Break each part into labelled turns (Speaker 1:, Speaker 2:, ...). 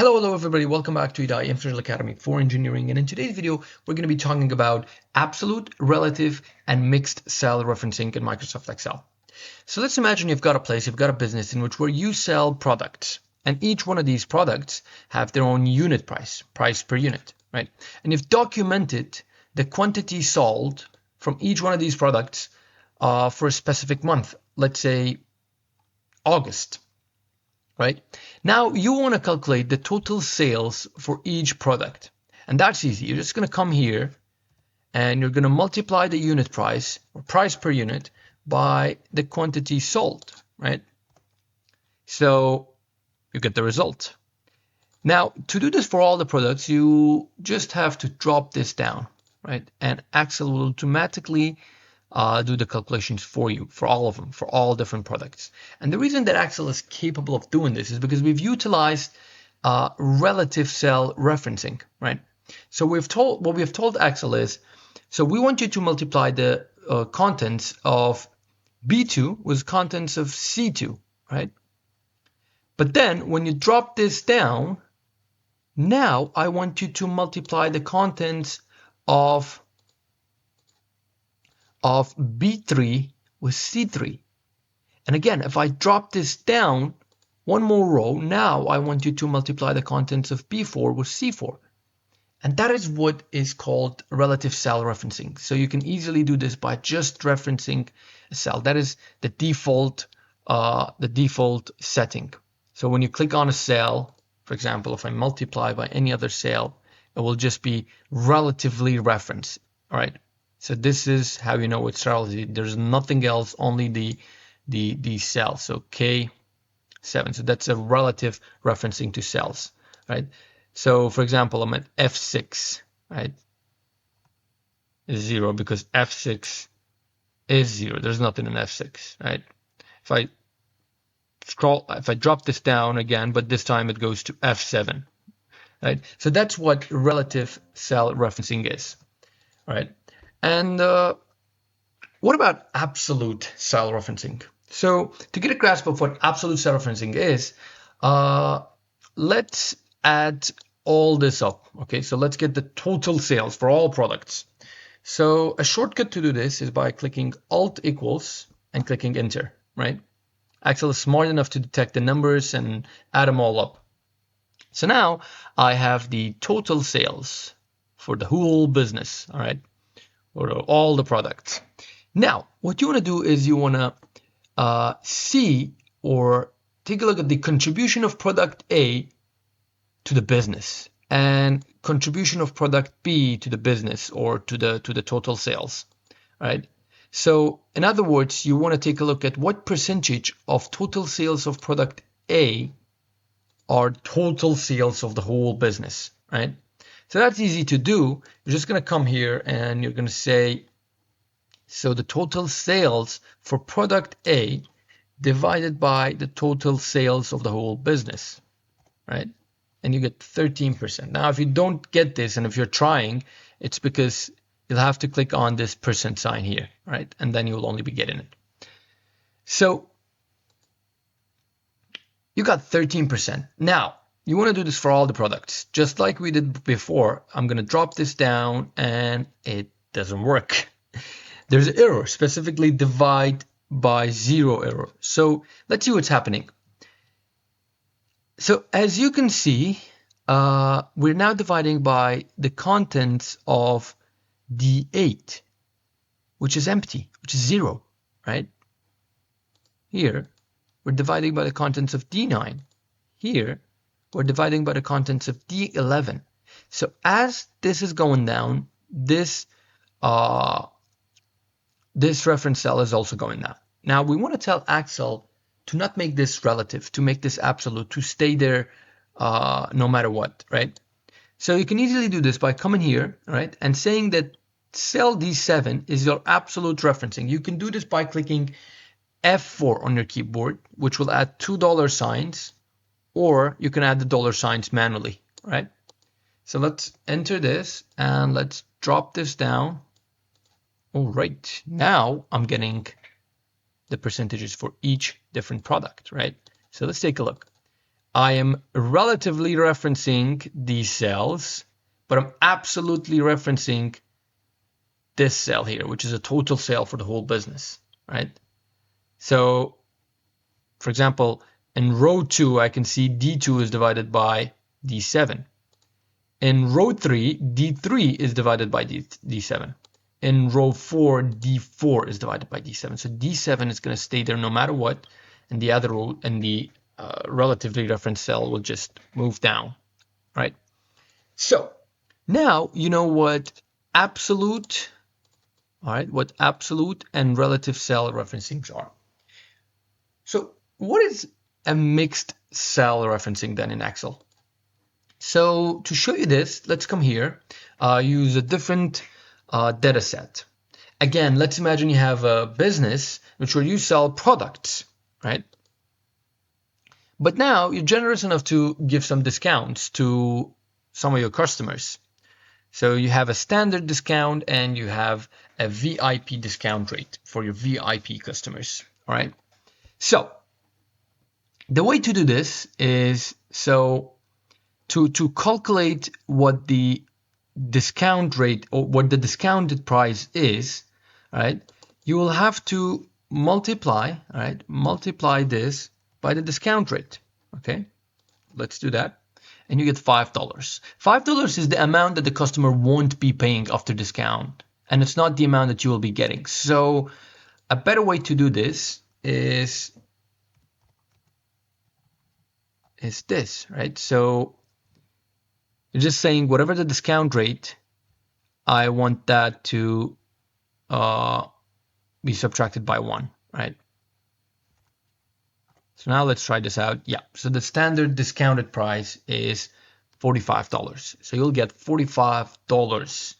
Speaker 1: Hello everybody, welcome back to EDI International Academy for Engineering, and in today's video we're going to be talking about absolute, relative, and mixed cell referencing in Microsoft Excel. So let's imagine you've got a place, you've got a business in which where you sell products, and each one of these products have their own unit price per unit, right? And you've documented the quantity sold from each one of these products for a specific month, let's say August. Right? Now you want to calculate the total sales for each product. And that's easy. You're just going to come here and you're going to multiply the unit price or price per unit by the quantity sold, right? So you get the result. Now to do this for all the products, you just have to drop this down, right? And Excel will automatically do the calculations for you, for all of them, for all different products. And the reason that Excel is capable of doing this is because we've utilized relative cell referencing, right? So what we've told Excel is, so we want you to multiply the contents of B2 with contents of C2, right? But then when you drop this down, now I want you to multiply the contents of B3 with C3. And again, if I drop this down one more row, now I want you to multiply the contents of B4 with C4. And that is what is called relative cell referencing. So you can easily do this by just referencing a cell. That is the default setting. So when you click on a cell, for example, if I multiply by any other cell, it will just be relatively referenced, all right? So this is how you know it's relative. There's nothing else, only the cells. So K7. So that's a relative referencing to cells, right? So for example, I'm at F6, right? Is 0 because F6 is 0. There's nothing in F6, right? If I drop this down again, but this time it goes to F7, right? So that's what relative cell referencing is, right? And what about absolute cell referencing? So to get a grasp of what absolute cell referencing is, let's add all this up. Okay, so let's get the total sales for all products. So a shortcut to do this is by clicking Alt equals and clicking Enter, right? Excel is smart enough to detect the numbers and add them all up. So now I have the total sales for the whole business, all right? Or all the products. Now, what you want to do is you want to see or take a look at the contribution of product A to the business and contribution of product B to the business or to the total sales, right? So in other words, you want to take a look at what percentage of total sales of product A are total sales of the whole business, right? So that's easy to do. You're just going to come here and you're going to say, so the total sales for product A divided by the total sales of the whole business, right? And you get 13%. Now, if you don't get this and if you're trying, it's because you'll have to click on this percent sign here, right? And then you'll only be getting it. So you got 13%. Now, you want to do this for all the products. Just like we did before, I'm going to drop this down and it doesn't work. There's an error, specifically divide by 0 error. So let's see what's happening. So as you can see, we're now dividing by the contents of D8, which is empty, which is 0, right? Here, we're dividing by the contents of D9. Here, we're dividing by the contents of D11. So as this is going down, this reference cell is also going down. Now we want to tell Excel to not make this relative, to make this absolute, to stay there no matter what, right? So you can easily do this by coming here, right, and saying that cell D7 is your absolute referencing. You can do this by clicking F4 on your keyboard, which will add $2 signs, or you can add the dollar signs manually, right? So let's enter this and let's drop this down. All right, now I'm getting the percentages for each different product, right? So let's take a look. I am relatively referencing these cells, but I'm absolutely referencing this cell here, which is a total sale for the whole business, right? So, for example, in row 2, I can see D2 is divided by D7. In row 3, D3 is divided by D7. In row 4, D4 is divided by D7. So D7 is going to stay there no matter what, and the other row and the relatively referenced cell will just move down, right? So now you know what absolute, all right, what absolute and relative cell referencings are. So what is a mixed cell referencing then in Excel? So to show you this, let's come here, use a different data set. Again, let's imagine you have a business which where you sell products, right? But now you're generous enough to give some discounts to some of your customers. So you have a standard discount and you have a VIP discount rate for your VIP customers, all right? So the way to do this is, to calculate what the discount rate or what the discounted price is, right? You will have to multiply, all right? Multiply this by the discount rate, okay? Let's do that. And you get $5. $5 is the amount that the customer won't be paying after discount, and it's not the amount that you will be getting. So a better way to do this is this, right? So you're just saying whatever the discount rate, I want that to be subtracted by 1, right? So now let's try this out. Yeah, so the standard discounted price is $45. So you'll get $45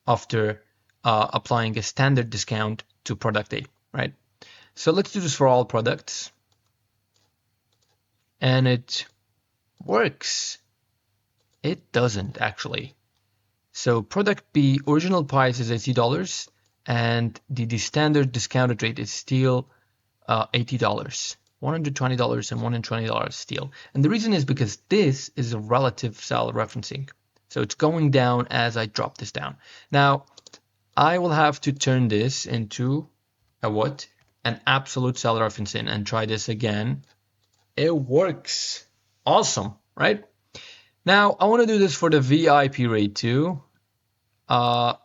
Speaker 1: after applying a standard discount to product A, right? So let's do this for all products. And it works. It doesn't actually. So product B, original price is $80 and the standard discounted rate is still $80. $120 and $120 still. And the reason is because this is a relative cell referencing. So it's going down as I drop this down. Now, I will have to turn this into a what? An absolute cell referencing and try this again. It works. Awesome, right? Now, I want to do this for the VIP rate too. I'll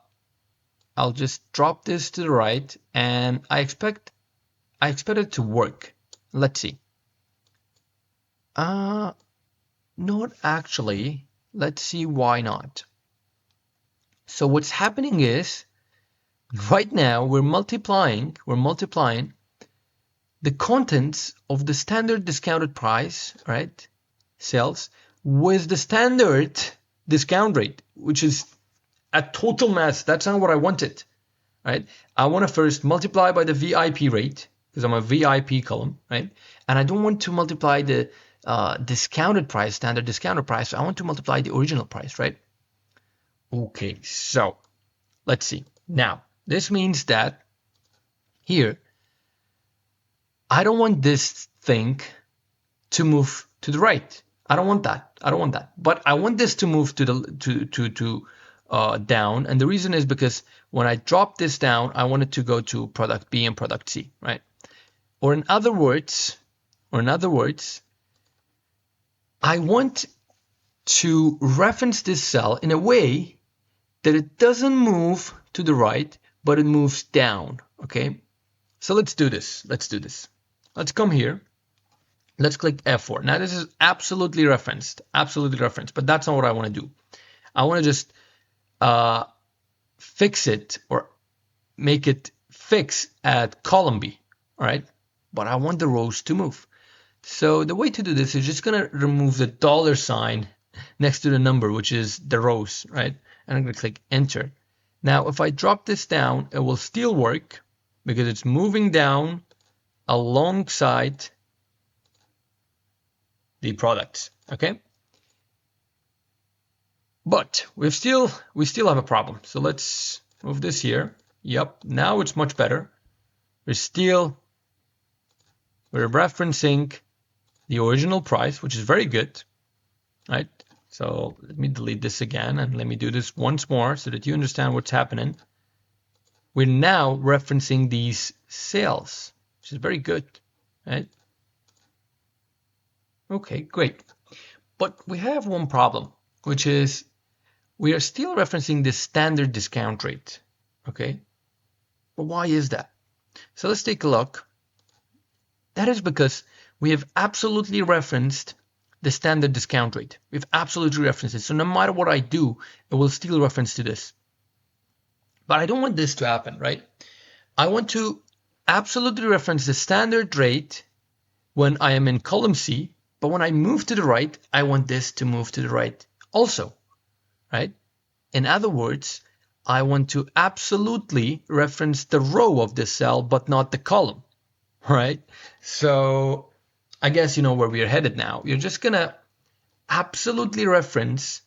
Speaker 1: just drop this to the right and I expect it to work. Let's see. Not actually. Let's see why not. So what's happening is right now we're multiplying the contents of the standard discounted price, right, cells, with the standard discount rate, which is a total mess. That's not what I wanted, right? I want to first multiply by the VIP rate because I'm a VIP column, right? And I don't want to multiply the discounted price, standard discounted price. So I want to multiply the original price, right? Okay, so let's see. Now, this means that here, I don't want this thing to move to the right. I don't want that. But I want this to move to the down, and the reason is because when I drop this down, I want it to go to product B and product C, right? Or in other words, I want to reference this cell in a way that it doesn't move to the right, but it moves down, okay? So let's do this. Let's come here. Let's click F4. Now this is absolutely referenced, but that's not what I want to do. I want to just fix it or make it fix at column B, all right? But I want the rows to move. So the way to do this is just going to remove the $sign next to the number, which is the rows, right? And I'm going to click enter. Now, if I drop this down, it will still work because it's moving down alongside the products, okay? But we still have a problem. So let's move this here. Yep, now it's much better. We're referencing the original price, which is very good, right? So let me delete this again and let me do this once more so that you understand what's happening. We're now referencing these sales, which is very good, right? Okay, great. But we have one problem, which is we are still referencing the standard discount rate, okay? But why is that? So let's take a look. That is because we have absolutely referenced the standard discount rate. We've absolutely referenced it. So no matter what I do, it will still reference to this. But I don't want this to happen, right? I want to absolutely reference the standard rate when I am in column C, but when I move to the right, I want this to move to the right also, right? In other words, I want to absolutely reference the row of this cell, but not the column, right? So I guess you know where we are headed now. You're just gonna absolutely reference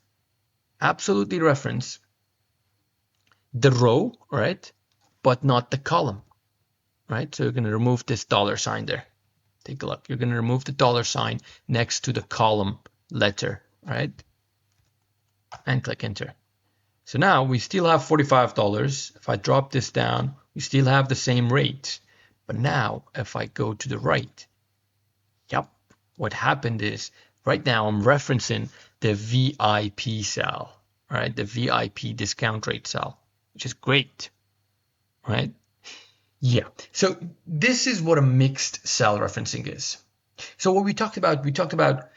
Speaker 1: the row, right? But not the column, right? So you're gonna remove this dollar sign there. Take a look. You're gonna remove the dollar sign next to the column letter, right? And click enter. So now we still have $45. If I drop this down, we still have the same rate. But now if I go to the right, yep, what happened is right now I'm referencing the VIP cell, right? The VIP discount rate cell, which is great, right? Yeah, so this is what a mixed cell referencing is. So what we talked about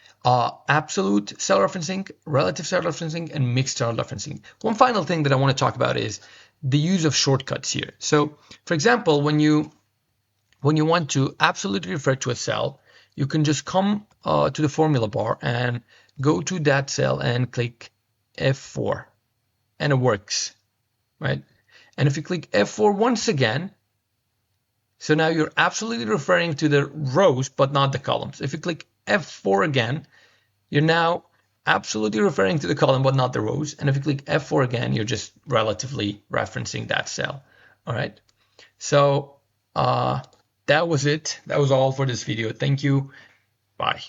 Speaker 1: absolute cell referencing, relative cell referencing, and mixed cell referencing. One final thing that I want to talk about is the use of shortcuts here. So for example, when you want to absolutely refer to a cell, you can just come to the formula bar and go to that cell and click F4 and it works, right? And if you click F4 once again, so now you're absolutely referring to the rows but not the columns. If you click F4 again, you're now absolutely referring to the column but not the rows. And if you click F4 again, you're just relatively referencing that cell. All right. So that was it. That was all for this video. Thank you. Bye.